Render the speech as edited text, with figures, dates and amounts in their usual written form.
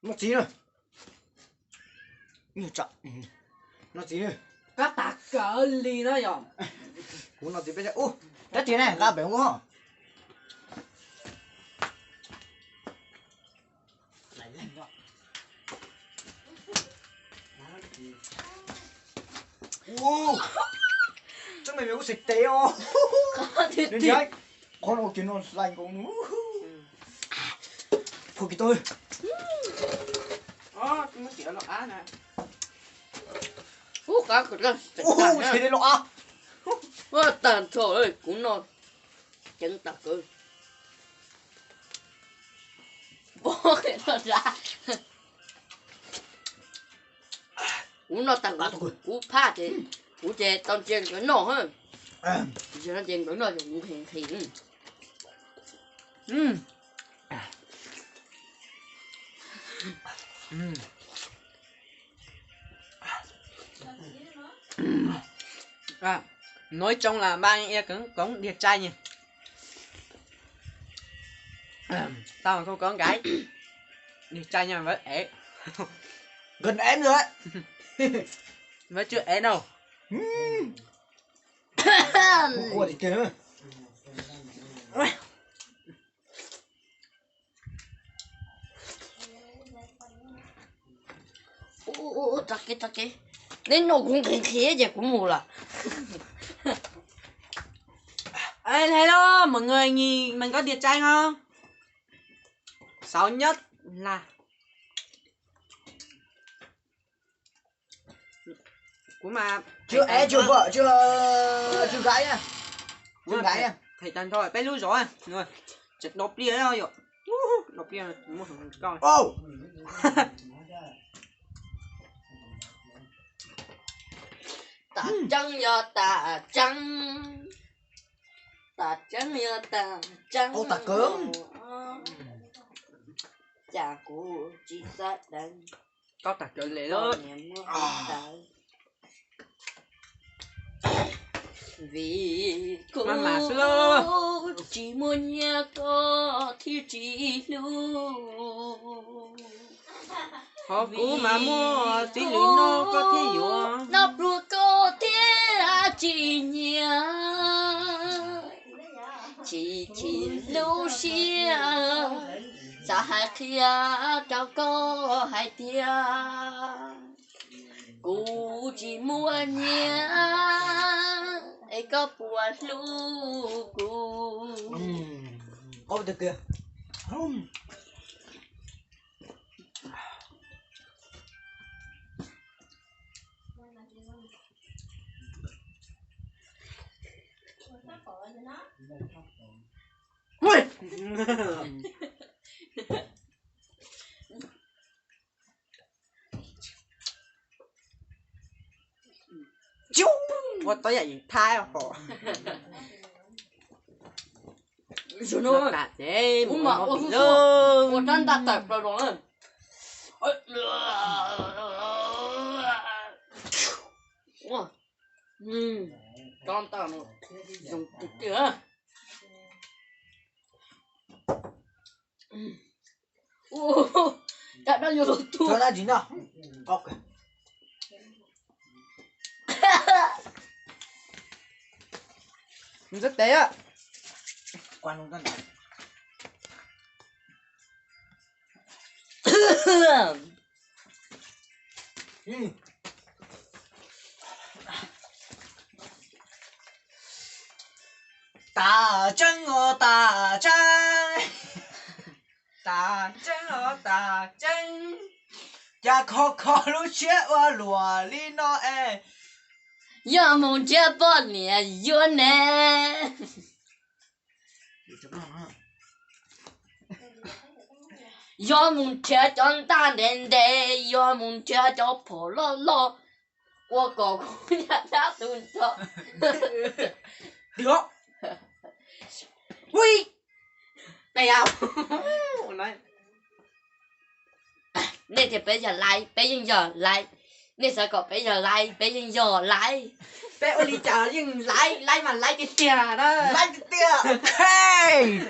Nó gì nữa? Nhiều trọng. Nó gì nữa? Các tạc cỡ ly nó rồi. Cú nó gì bây giờ? Ô, cái gì này? Ra béo quá hả? Lại lên rồi. Ô, chắc mày có xịt tế không? Đến đấy. Con ô kiến nó lành cũng. Phụ cái tôi. Nó chỉ là lọ á nè. Cá cực lắm. Thế đây lọ. Tàn trời ơi, cũng non. Chân tạc ơi. Bỏ cái nó ra. Cũng nó tạc cú phá thì cú chè tao chèn cái nọ hơn. Giờ nó chèn cái nọ thì cũng hiện. Nói chung là ba anh em cũng điệt trai nhỉ. Tao mà không có con gái điệt trai nha với ế. Gần em rồi đấy. Mới chưa ế đâu. Ủa thì kìa. Tắc cái. Nên nó cũng khía vậy cũng mù là. Ê, hello mọi người, nhìn mình có điệt trai không? Xấu nhất là của mà Chưa é, chưa vợ, chưa gái nha. Chưa gái nha. Thầy tần thôi, bé lui rồi. Rồi. Chật đột đi rồi. Đột đi là một thằng con. Ô. Ta trắng nhờ ta trắng. Ta trắng nhờ ta trắng. Ô ta cớm. Chà của chị sát đánh. Có tạc trời lệ đó. Vì cô mà xưa chỉ muốn nhà có thì chỉ lưu. Họ cũ mà mua tí lưỡi nó có thế dụ. Nó bùa có thế chỉ nhà. Chỉ lưu xia. Sa hai kia cháu có hai tia. Cô chỉ mua nhà. Ấy có buồn lu cô. Có được kìa. Ui. Chú. Ủa tới vậy thai hả? Rồi nó đạt thế. Ủa mà ủa chân ta tập rồi rồi. Ủa. Con ta nó dùng cực kìa. Ủa. Đã đã vô tu. Cho ra gì nào? Ok. Rất tế á. Quan không cần. Ta chân ở ta chân. Ta chân ở ta chân. Cha khó lúc chết qua lùa li nó e. Giờ muốn chết bỏ nè vô nè. Giờ muốn chết cho ta đến đây. Giờ muốn chết cho phổ lo lo. Qua cổ cũng nhà đã tùn cho. Được. Ui. Này à. Nói. Nên thì bây giờ lại. Bây giờ lại. Nên sẽ có bây giờ lại. Bây giờ lại. Bé ơi đi chả nhưng lại mà lại cái tiền đó. Like the deer. Okay.